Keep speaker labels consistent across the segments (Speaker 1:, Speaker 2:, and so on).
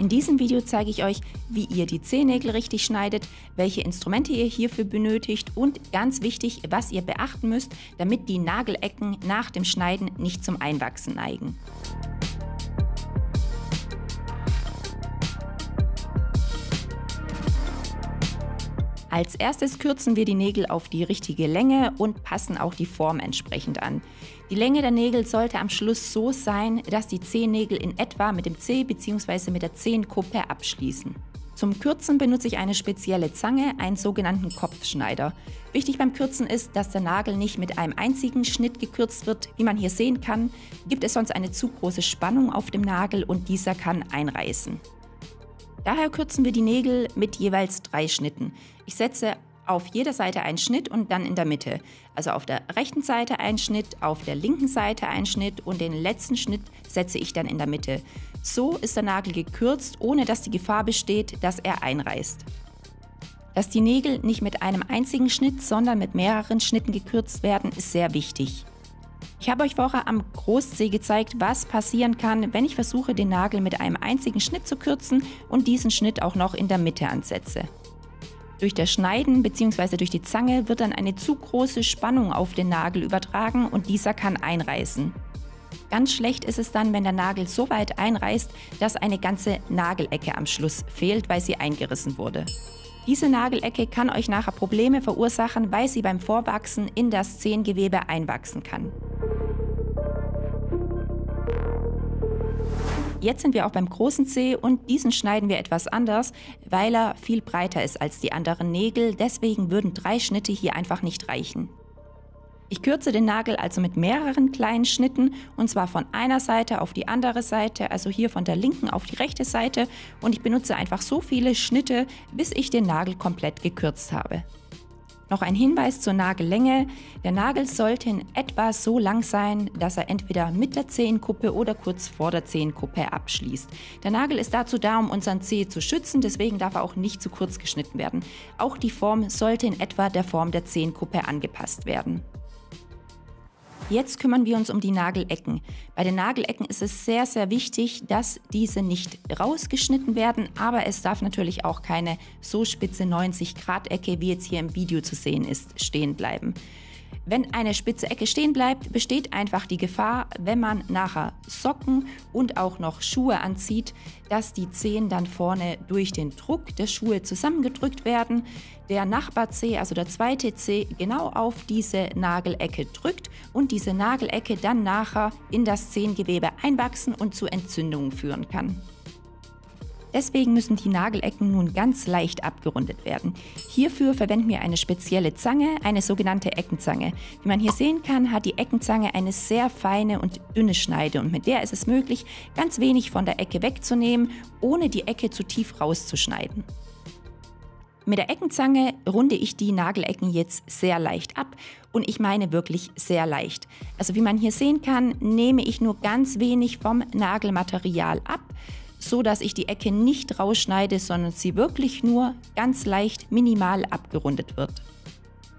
Speaker 1: In diesem Video zeige ich euch, wie ihr die Zehennägel richtig schneidet, welche Instrumente ihr hierfür benötigt und ganz wichtig, was ihr beachten müsst, damit die Nagelecken nach dem Schneiden nicht zum Einwachsen neigen. Als erstes kürzen wir die Nägel auf die richtige Länge und passen auch die Form entsprechend an. Die Länge der Nägel sollte am Schluss so sein, dass die Zehennägel in etwa mit dem Zeh bzw. mit der Zehenkuppe abschließen. Zum Kürzen benutze ich eine spezielle Zange, einen sogenannten Kopfschneider. Wichtig beim Kürzen ist, dass der Nagel nicht mit einem einzigen Schnitt gekürzt wird. Wie man hier sehen kann, gibt es sonst eine zu große Spannung auf dem Nagel und dieser kann einreißen. Daher kürzen wir die Nägel mit jeweils 3 Schnitten. Ich setze auf jeder Seite einen Schnitt und dann in der Mitte. Also auf der rechten Seite einen Schnitt, auf der linken Seite einen Schnitt und den letzten Schnitt setze ich dann in der Mitte. So ist der Nagel gekürzt, ohne dass die Gefahr besteht, dass er einreißt. Dass die Nägel nicht mit einem einzigen Schnitt, sondern mit mehreren Schnitten gekürzt werden, ist sehr wichtig. Ich habe euch vorher am Großzeh gezeigt, was passieren kann, wenn ich versuche, den Nagel mit einem einzigen Schnitt zu kürzen und diesen Schnitt auch noch in der Mitte ansetze. Durch das Schneiden bzw. durch die Zange wird dann eine zu große Spannung auf den Nagel übertragen und dieser kann einreißen. Ganz schlecht ist es dann, wenn der Nagel so weit einreißt, dass eine ganze Nagelecke am Schluss fehlt, weil sie eingerissen wurde. Diese Nagelecke kann euch nachher Probleme verursachen, weil sie beim Vorwachsen in das Zehengewebe einwachsen kann. Jetzt sind wir auch beim großen Zeh und diesen schneiden wir etwas anders, weil er viel breiter ist als die anderen Nägel. Deswegen würden 3 Schnitte hier einfach nicht reichen. Ich kürze den Nagel also mit mehreren kleinen Schnitten und zwar von einer Seite auf die andere Seite, also hier von der linken auf die rechte Seite und ich benutze einfach so viele Schnitte, bis ich den Nagel komplett gekürzt habe. Noch ein Hinweis zur Nagellänge. Der Nagel sollte in etwa so lang sein, dass er entweder mit der Zehenkuppe oder kurz vor der Zehenkuppe abschließt. Der Nagel ist dazu da, um unseren Zeh zu schützen, deswegen darf er auch nicht zu kurz geschnitten werden. Auch die Form sollte in etwa der Form der Zehenkuppe angepasst werden. Jetzt kümmern wir uns um die Nagelecken. Bei den Nagelecken ist es sehr, sehr wichtig, dass diese nicht rausgeschnitten werden, aber es darf natürlich auch keine so spitze 90-Grad-Ecke, wie jetzt hier im Video zu sehen ist, stehen bleiben. Wenn eine spitze Ecke stehen bleibt, besteht einfach die Gefahr, wenn man nachher Socken und auch noch Schuhe anzieht, dass die Zehen dann vorne durch den Druck der Schuhe zusammengedrückt werden, der Nachbarzeh, also der zweite Zeh, genau auf diese Nagelecke drückt und diese Nagelecke dann nachher in das Zehengewebe einwachsen und zu Entzündungen führen kann. Deswegen müssen die Nagelecken nun ganz leicht abgerundet werden. Hierfür verwenden wir eine spezielle Zange, eine sogenannte Eckenzange. Wie man hier sehen kann, hat die Eckenzange eine sehr feine und dünne Schneide und mit der ist es möglich, ganz wenig von der Ecke wegzunehmen, ohne die Ecke zu tief rauszuschneiden. Mit der Eckenzange runde ich die Nagelecken jetzt sehr leicht ab und ich meine wirklich sehr leicht. Also wie man hier sehen kann, nehme ich nur ganz wenig vom Nagelmaterial ab, so dass ich die Ecke nicht rausschneide, sondern sie wirklich nur ganz leicht minimal abgerundet wird.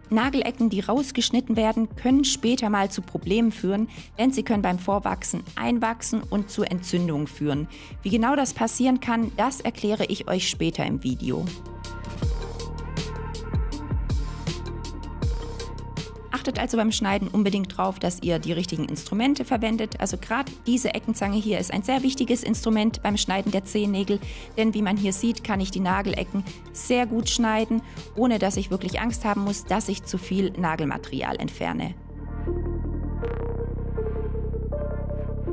Speaker 1: Nagelecken, die rausgeschnitten werden, können später mal zu Problemen führen, denn sie können beim Vorwachsen einwachsen und zu Entzündungen führen. Wie genau das passieren kann, das erkläre ich euch später im Video. Achtet also beim Schneiden unbedingt darauf, dass ihr die richtigen Instrumente verwendet. Also gerade diese Eckenzange hier ist ein sehr wichtiges Instrument beim Schneiden der Zehennägel, denn wie man hier sieht, kann ich die Nagelecken sehr gut schneiden, ohne dass ich wirklich Angst haben muss, dass ich zu viel Nagelmaterial entferne.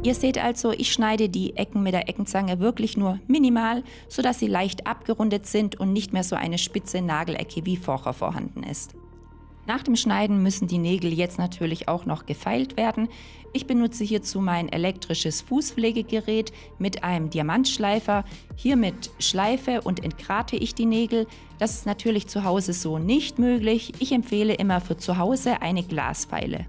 Speaker 1: Ihr seht also, ich schneide die Ecken mit der Eckenzange wirklich nur minimal, sodass sie leicht abgerundet sind und nicht mehr so eine spitze Nagelecke wie vorher vorhanden ist. Nach dem Schneiden müssen die Nägel jetzt natürlich auch noch gefeilt werden. Ich benutze hierzu mein elektrisches Fußpflegegerät mit einem Diamantschleifer. Hiermit schleife und entgrate ich die Nägel. Das ist natürlich zu Hause so nicht möglich. Ich empfehle immer für zu Hause eine Glasfeile.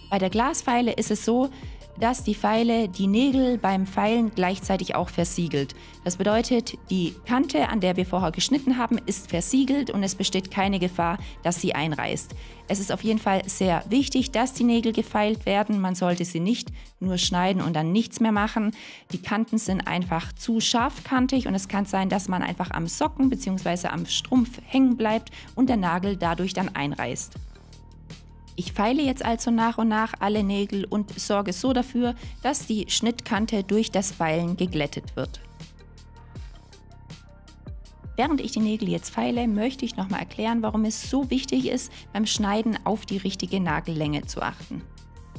Speaker 1: Bei der Glasfeile ist es so, dass die Feile die Nägel beim Feilen gleichzeitig auch versiegelt. Das bedeutet, die Kante, an der wir vorher geschnitten haben, ist versiegelt und es besteht keine Gefahr, dass sie einreißt. Es ist auf jeden Fall sehr wichtig, dass die Nägel gefeilt werden. Man sollte sie nicht nur schneiden und dann nichts mehr machen. Die Kanten sind einfach zu scharfkantig und es kann sein, dass man einfach am Socken bzw. am Strumpf hängen bleibt und der Nagel dadurch dann einreißt. Ich feile jetzt also nach und nach alle Nägel und sorge so dafür, dass die Schnittkante durch das Feilen geglättet wird. Während ich die Nägel jetzt feile, möchte ich nochmal erklären, warum es so wichtig ist, beim Schneiden auf die richtige Nagellänge zu achten.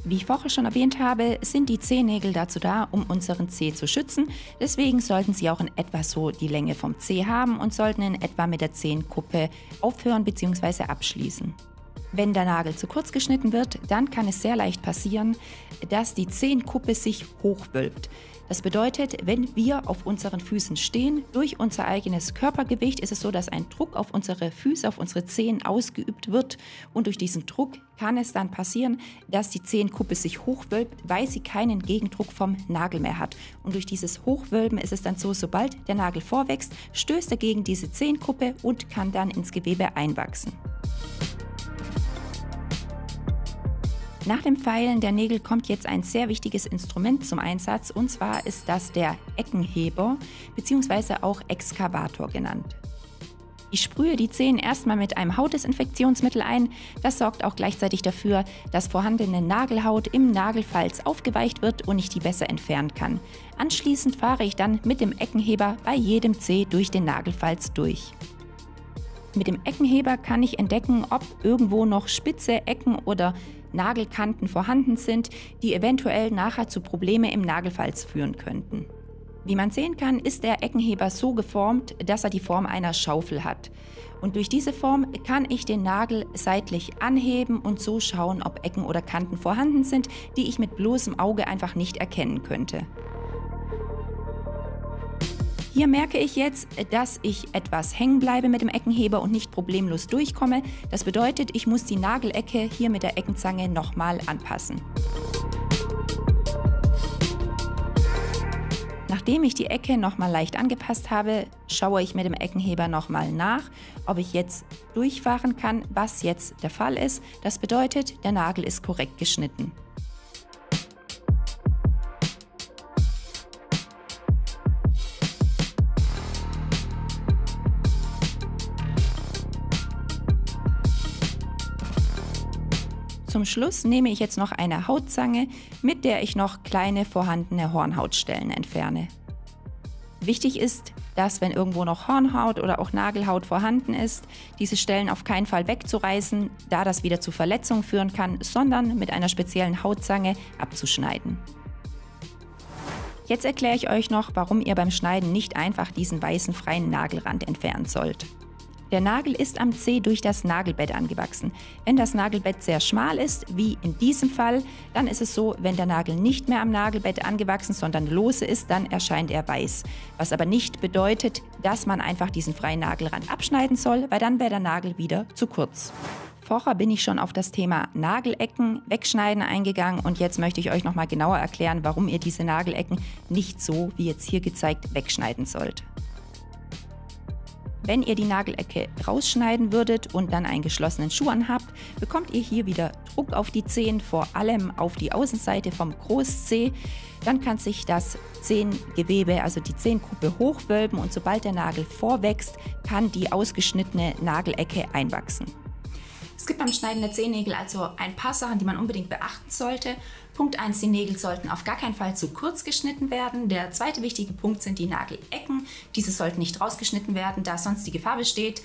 Speaker 1: Wie ich vorher schon erwähnt habe, sind die Zehennägel dazu da, um unseren Zeh zu schützen. Deswegen sollten sie auch in etwa so die Länge vom Zeh haben und sollten in etwa mit der Zehenkuppe aufhören bzw. abschließen. Wenn der Nagel zu kurz geschnitten wird, dann kann es sehr leicht passieren, dass die Zehenkuppe sich hochwölbt. Das bedeutet, wenn wir auf unseren Füßen stehen, durch unser eigenes Körpergewicht ist es so, dass ein Druck auf unsere Füße, auf unsere Zehen ausgeübt wird und durch diesen Druck kann es dann passieren, dass die Zehenkuppe sich hochwölbt, weil sie keinen Gegendruck vom Nagel mehr hat. Und durch dieses Hochwölben ist es dann so, sobald der Nagel vorwächst, stößt er gegen diese Zehenkuppe und kann dann ins Gewebe einwachsen. Nach dem Feilen der Nägel kommt jetzt ein sehr wichtiges Instrument zum Einsatz und zwar ist das der Eckenheber bzw. auch Exkavator genannt. Ich sprühe die Zehen erstmal mit einem Hautdesinfektionsmittel ein. Das sorgt auch gleichzeitig dafür, dass vorhandene Nagelhaut im Nagelfalz aufgeweicht wird und ich die besser entfernen kann. Anschließend fahre ich dann mit dem Eckenheber bei jedem Zeh durch den Nagelfalz durch. Mit dem Eckenheber kann ich entdecken, ob irgendwo noch spitze Ecken oder Nagelkanten vorhanden sind, die eventuell nachher zu Problemen im Nagelfalz führen könnten. Wie man sehen kann, ist der Eckenheber so geformt, dass er die Form einer Schaufel hat. Und durch diese Form kann ich den Nagel seitlich anheben und so schauen, ob Ecken oder Kanten vorhanden sind, die ich mit bloßem Auge einfach nicht erkennen könnte. Hier merke ich jetzt, dass ich etwas hängen bleibe mit dem Eckenheber und nicht problemlos durchkomme. Das bedeutet, ich muss die Nagelecke hier mit der Eckenzange nochmal anpassen. Nachdem ich die Ecke nochmal leicht angepasst habe, schaue ich mit dem Eckenheber nochmal nach, ob ich jetzt durchfahren kann, was jetzt der Fall ist. Das bedeutet, der Nagel ist korrekt geschnitten. Zum Schluss nehme ich jetzt noch eine Hautzange, mit der ich noch kleine vorhandene Hornhautstellen entferne. Wichtig ist, dass wenn irgendwo noch Hornhaut oder auch Nagelhaut vorhanden ist, diese Stellen auf keinen Fall wegzureißen, da das wieder zu Verletzungen führen kann, sondern mit einer speziellen Hautzange abzuschneiden. Jetzt erkläre ich euch noch, warum ihr beim Schneiden nicht einfach diesen weißen freien Nagelrand entfernen sollt. Der Nagel ist am Zeh durch das Nagelbett angewachsen. Wenn das Nagelbett sehr schmal ist, wie in diesem Fall, dann ist es so, wenn der Nagel nicht mehr am Nagelbett angewachsen, sondern lose ist, dann erscheint er weiß. Was aber nicht bedeutet, dass man einfach diesen freien Nagelrand abschneiden soll, weil dann wäre der Nagel wieder zu kurz. Vorher bin ich schon auf das Thema Nagelecken wegschneiden eingegangen und jetzt möchte ich euch nochmal genauer erklären, warum ihr diese Nagelecken nicht so, wie jetzt hier gezeigt, wegschneiden sollt. Wenn ihr die Nagelecke rausschneiden würdet und dann einen geschlossenen Schuh anhabt, bekommt ihr hier wieder Druck auf die Zehen, vor allem auf die Außenseite vom Großzeh. Dann kann sich das Zehengewebe, also die Zehenkuppe, hochwölben und sobald der Nagel vorwächst, kann die ausgeschnittene Nagelecke einwachsen. Es gibt beim Schneiden der Zehennägel also ein paar Sachen, die man unbedingt beachten sollte. Punkt 1, die Nägel sollten auf gar keinen Fall zu kurz geschnitten werden. Der zweite wichtige Punkt sind die Nagelecken. Diese sollten nicht rausgeschnitten werden, da sonst die Gefahr besteht,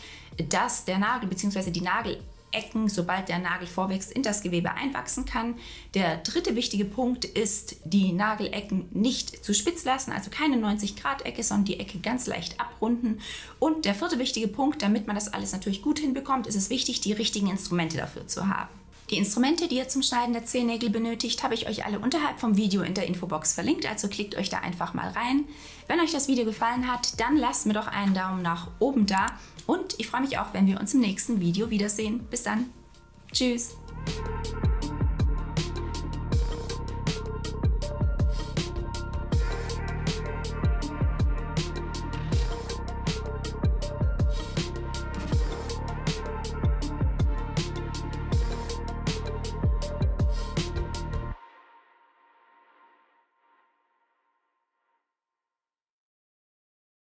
Speaker 1: dass der Nagel bzw. die Nagelecken, sobald der Nagel vorwächst, in das Gewebe einwachsen kann. Der dritte wichtige Punkt ist, die Nagelecken nicht zu spitz lassen, also keine 90-Grad-Ecke, sondern die Ecke ganz leicht abrunden. Und der vierte wichtige Punkt, damit man das alles natürlich gut hinbekommt, ist es wichtig, die richtigen Instrumente dafür zu haben. Die Instrumente, die ihr zum Schneiden der Zehennägel benötigt, habe ich euch alle unterhalb vom Video in der Infobox verlinkt, also klickt euch da einfach mal rein. Wenn euch das Video gefallen hat, dann lasst mir doch einen Daumen nach oben da und ich freue mich auch, wenn wir uns im nächsten Video wiedersehen. Bis dann. Tschüss.